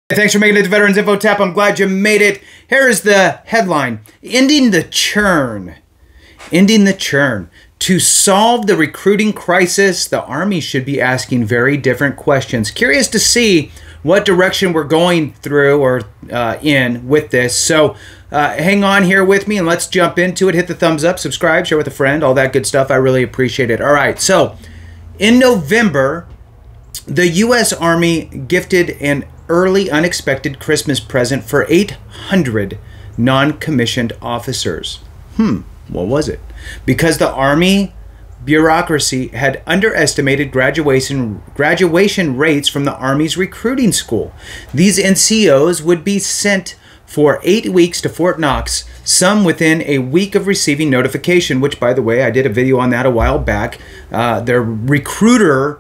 Thanks for making it to Veterans Info Tap. I'm glad you made it. Here is the headline. Ending the churn. Ending the churn. To solve the recruiting crisis, the Army should be asking very different questions. Curious to see what direction we're going through or in with this. So hang on here with me and let's jump into it. Hit the thumbs up, subscribe, share with a friend, all that good stuff. I really appreciate it. All right, so in November, the U.S. Army gifted an early unexpected Christmas present for 800 non-commissioned officers. What was it? Because the Army bureaucracy had underestimated graduation rates from the Army's recruiting school. These NCOs would be sent for 8 weeks to Fort Knox, some within a week of receiving notification, which, by the way, I did a video on that a while back. Their recruiter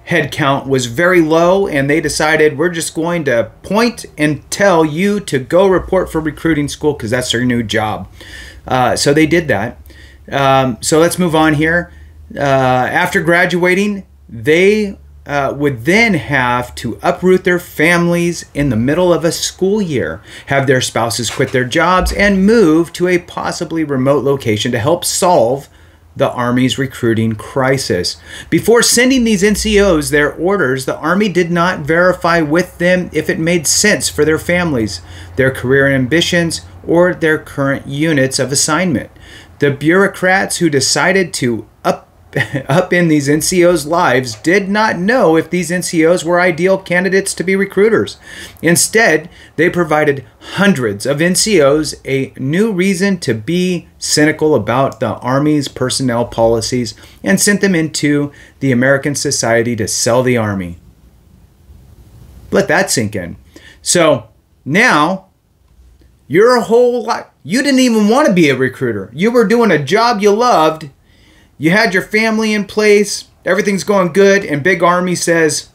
headcount was very low, and they decided we're just going to point and tell you to go report for recruiting school because that's their new job. So they did that. So let's move on here. After graduating, they would then have to uproot their families in the middle of a school year, have their spouses quit their jobs, and move to a possibly remote location to help solve the Army's recruiting crisis. Before sending these NCOs their orders, the Army did not verify with them if it made sense for their families, their career ambitions, or their current units of assignment. The bureaucrats who decided to upend these NCOs' lives did not know if these NCOs were ideal candidates to be recruiters. Instead, they provided hundreds of NCOs a new reason to be cynical about the Army's personnel policies and sent them into the American society to sell the Army. Let that sink in. So now, your whole life, you didn't even want to be a recruiter. You were doing a job you loved. You had your family in place, everything's going good, and Big Army says,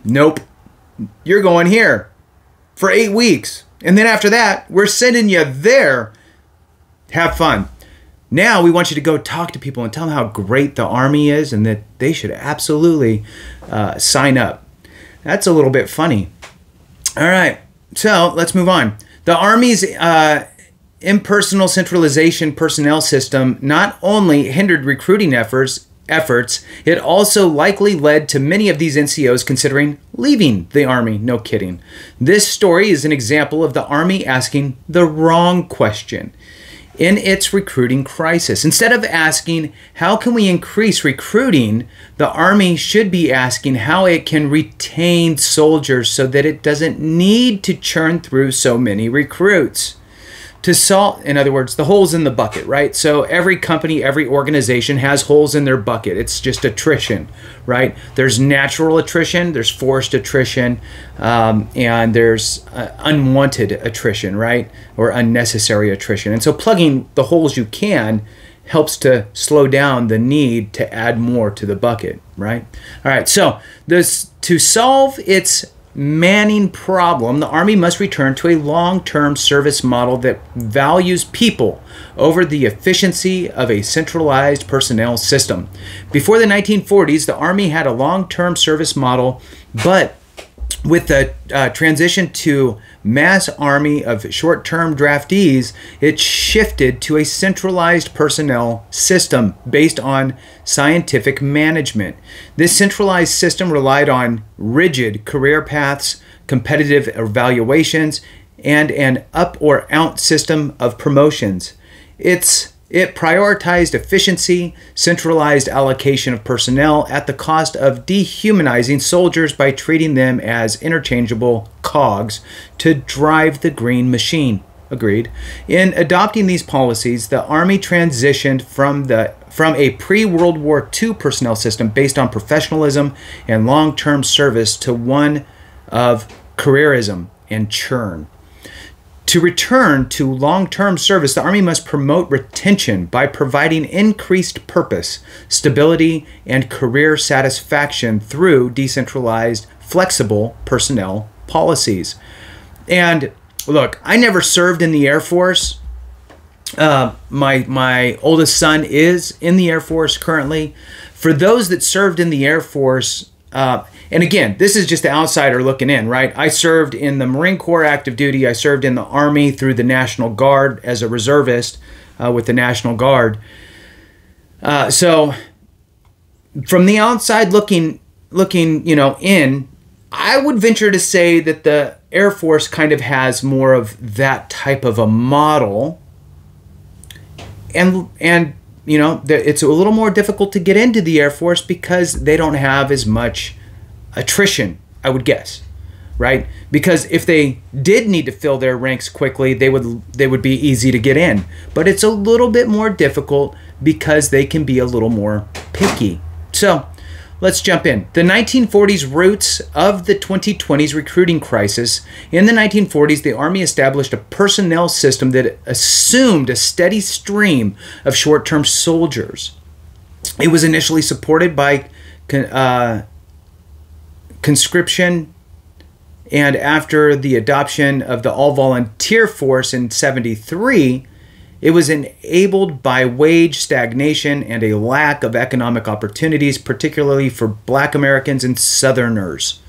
nope, you're going here for 8 weeks. And then after that, we're sending you there. Have fun. Now we want you to go talk to people and tell them how great the Army is and that they should absolutely sign up. That's a little bit funny. All right, so let's move on. The Army's impersonal centralization personnel system not only hindered recruiting efforts, it also likely led to many of these NCOs considering leaving the Army. No kidding. This story is an example of the Army asking the wrong question in its recruiting crisis. Instead of asking, how can we increase recruiting, the Army should be asking how it can retain soldiers so that it doesn't need to churn through so many recruits. To solve, in other words, the holes in the bucket, right? So every company, every organization has holes in their bucket. It's just attrition, right? There's natural attrition, there's forced attrition, and there's unwanted attrition, right? Or unnecessary attrition. And so plugging the holes you can helps to slow down the need to add more to the bucket, right? All right, so to solve its manning problem, the Army must return to a long-term service model that values people over the efficiency of a centralized personnel system. Before the 1940s, the Army had a long-term service model, but with the transition to mass army of short-term draftees, it shifted to a centralized personnel system based on scientific management. This centralized system relied on rigid career paths, competitive evaluations, and an up or out system of promotions. It prioritized efficiency, centralized allocation of personnel at the cost of dehumanizing soldiers by treating them as interchangeable cogs to drive the green machine. Agreed. In adopting these policies, the Army transitioned from a pre-World War II personnel system based on professionalism and long-term service to one of careerism and churn. To return to long-term service, the Army must promote retention by providing increased purpose, stability, and career satisfaction through decentralized, flexible personnel policies. And look, I never served in the Air Force. My oldest son is in the Air Force currently. For those that served in the Air Force, And again, this is just the outsider looking in, right? I served in the Marine Corps active duty. I served in the Army through the National Guard as a reservist with the National Guard. So from the outside looking, in, I would venture to say that the Air Force kind of has more of that type of a model. And it's a little more difficult to get into the Air Force because they don't have as much attrition, I would guess, right? Because if they did need to fill their ranks quickly, they would be easy to get in. But it's a little bit more difficult because they can be a little more picky. So let's jump in. The 1940s roots of the 2020s recruiting crisis. In the 1940s, the Army established a personnel system that assumed a steady stream of short-term soldiers. It was initially supported by conscription, and after the adoption of the all-volunteer force in '73, it was enabled by wage stagnation and a lack of economic opportunities, particularly for Black Americans and Southerners.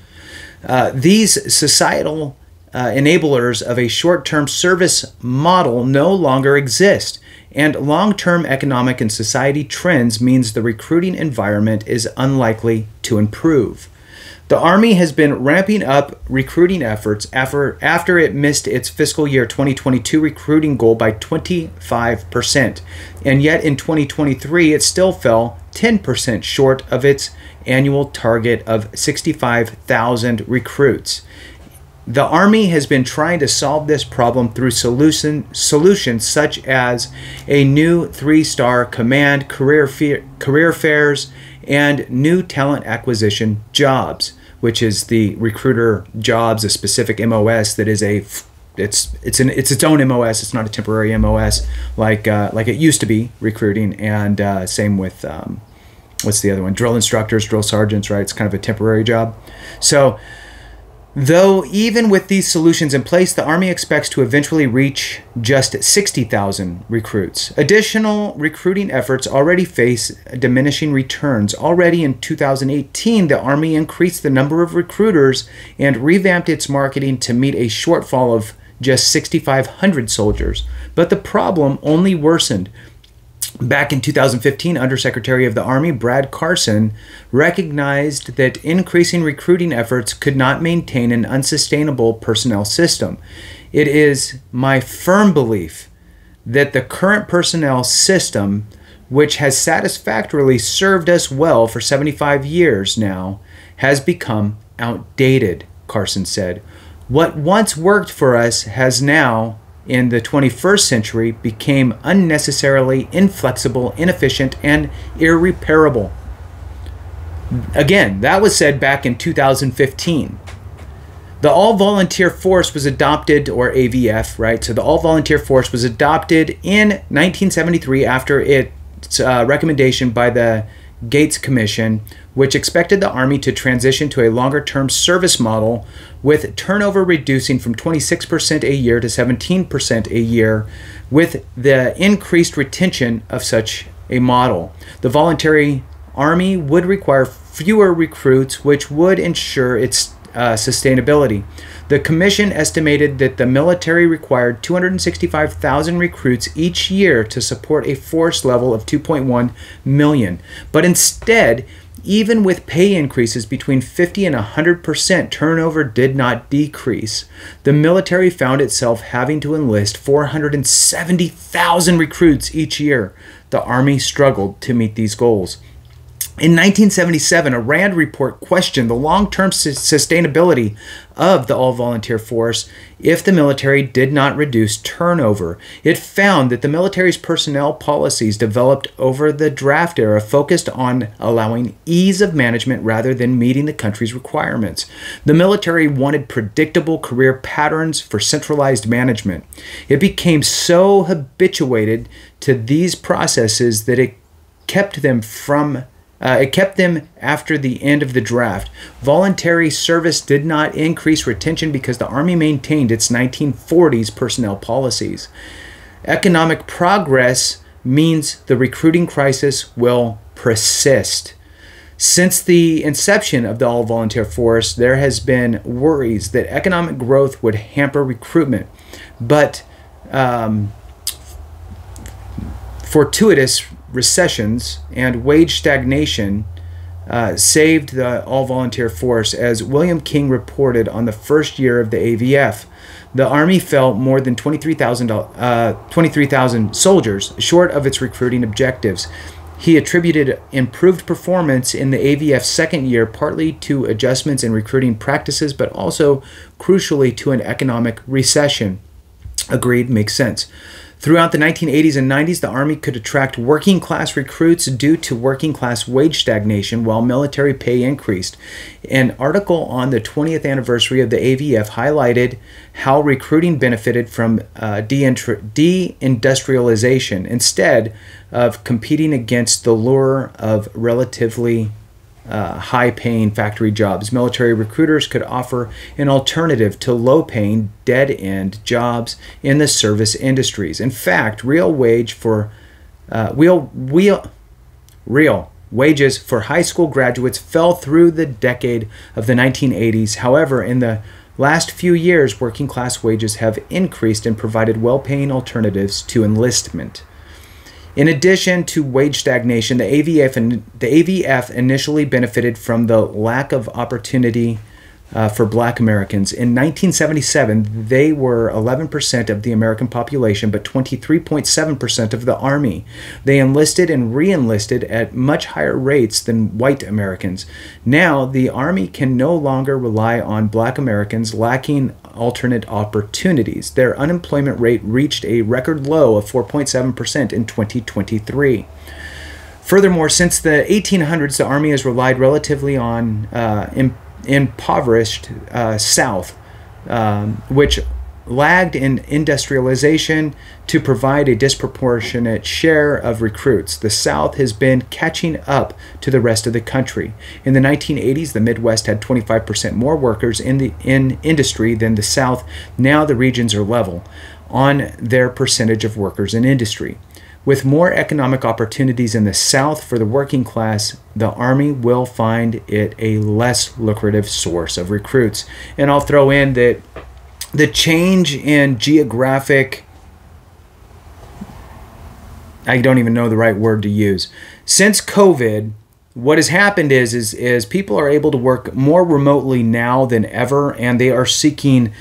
These societal enablers of a short-term service model no longer exist, and long-term economic and society trends means the recruiting environment is unlikely to improve. The Army has been ramping up recruiting efforts after it missed its fiscal year 2022 recruiting goal by 25%. And yet in 2023, it still fell 10% short of its annual target of 65,000 recruits. The Army has been trying to solve this problem through solutions such as a new 3-star command, career fairs, and new talent acquisition jobs, which is the recruiter jobs, a specific MOS that is it's its own MOS. It's not a temporary MOS like it used to be, recruiting, and same with what's the other one? Drill instructors, drill sergeants, right? It's kind of a temporary job. So though even with these solutions in place, the Army expects to eventually reach just 60,000 recruits. Additional recruiting efforts already face diminishing returns. Already in 2018, the Army increased the number of recruiters and revamped its marketing to meet a shortfall of just 6,500 soldiers. But the problem only worsened. Back in 2015, Undersecretary of the Army Brad Carson recognized that increasing recruiting efforts could not maintain an unsustainable personnel system. It is my firm belief that the current personnel system, which has satisfactorily served us well for 75 years now, has become outdated, Carson said. What once worked for us has now, in the 21st century, became unnecessarily inflexible, inefficient, and irreparable. Again, that was said back in 2015. The all-volunteer force was adopted, or AVF, right? So the all-volunteer force was adopted in 1973 after its recommendation by the Gates Commission, which expected the Army to transition to a longer-term service model with turnover reducing from 26% a year to 17% a year with the increased retention of such a model. The voluntary Army would require fewer recruits, which would ensure its sustainability. The Commission estimated that the military required 265,000 recruits each year to support a force level of 2.1 million. But instead, even with pay increases between 50 and 100%, turnover did not decrease. The military found itself having to enlist 470,000 recruits each year. The Army struggled to meet these goals. In 1977, a RAND report questioned the long-term sustainability of the all-volunteer force if the military did not reduce turnover. It found that the military's personnel policies developed over the draft era focused on allowing ease of management rather than meeting the country's requirements. The military wanted predictable career patterns for centralized management. It became so habituated to these processes that it kept them after the end of the draft. Voluntary service did not increase retention because the Army maintained its 1940s personnel policies. Economic progress means the recruiting crisis will persist. Since the inception of the all-volunteer force, there has been worries that economic growth would hamper recruitment, but fortuitous recessions and wage stagnation saved the all-volunteer force, as William King reported on the first year of the AVF. The Army fell more than 23,000 soldiers short of its recruiting objectives. He attributed improved performance in the AVF's second year partly to adjustments in recruiting practices, but also crucially to an economic recession. Agreed, makes sense. Throughout the 1980s and 90s, the Army could attract working-class recruits due to working-class wage stagnation while military pay increased. An article on the 20th anniversary of the AVF highlighted how recruiting benefited from deindustrialization instead of competing against the lure of relatively high-paying factory jobs. Military recruiters could offer an alternative to low-paying, dead-end jobs in the service industries. In fact, real wages for high school graduates fell through the decade of the 1980s. However, in the last few years, working-class wages have increased and provided well-paying alternatives to enlistment. In addition to wage stagnation, the AVF initially benefited from the lack of opportunity for Black Americans. In 1977, they were 11% of the American population, but 23.7% of the Army. They enlisted and re-enlisted at much higher rates than white Americans. Now, the Army can no longer rely on Black Americans lacking alternate opportunities. Their unemployment rate reached a record low of 4.7% in 2023. Furthermore, since the 1800s, the Army has relied relatively on impoverished South, which lagged in industrialization to provide a disproportionate share of recruits. The South has been catching up to the rest of the country. In the 1980s, the Midwest had 25% more workers in industry than the South. Now the regions are level on their percentage of workers in industry. With more economic opportunities in the South for the working class, the Army will find it a less lucrative source of recruits. And I'll throw in that the change in geographic, I don't even know the right word to use. Since COVID, what has happened is people are able to work more remotely now than ever, and they are seeking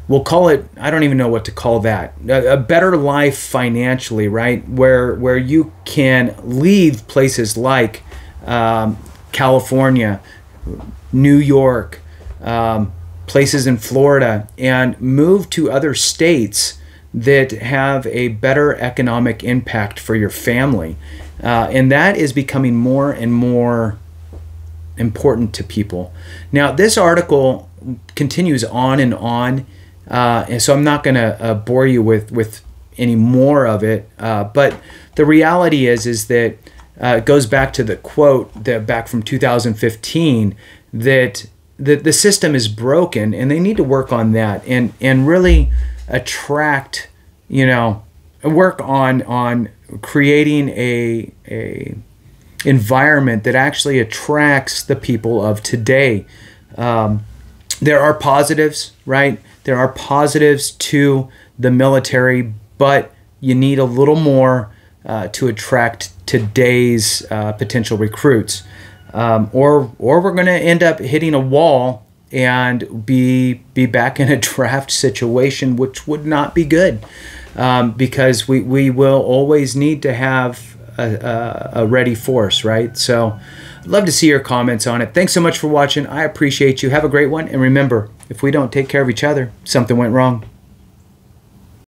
we'll call it, I don't even know what to call that, a better life financially, right? Where you can leave places like California, New York, places in Florida, and move to other states that have a better economic impact for your family. And that is becoming more and more important to people. Now, this article continues on and on. And so I'm not going to bore you with any more of it. But the reality is that it goes back to the quote back from 2015 that the system is broken, and they need to work on that and really attract, work on creating a environment that actually attracts the people of today. There are positives, right? There are positives to the military, but you need a little more to attract today's potential recruits. Or we're going to end up hitting a wall and be back in a draft situation, which would not be good, because we will always need to have a ready force, right? So I'd love to see your comments on it. Thanks so much for watching. I appreciate you. Have a great one. And remember, if we don't take care of each other, something went wrong.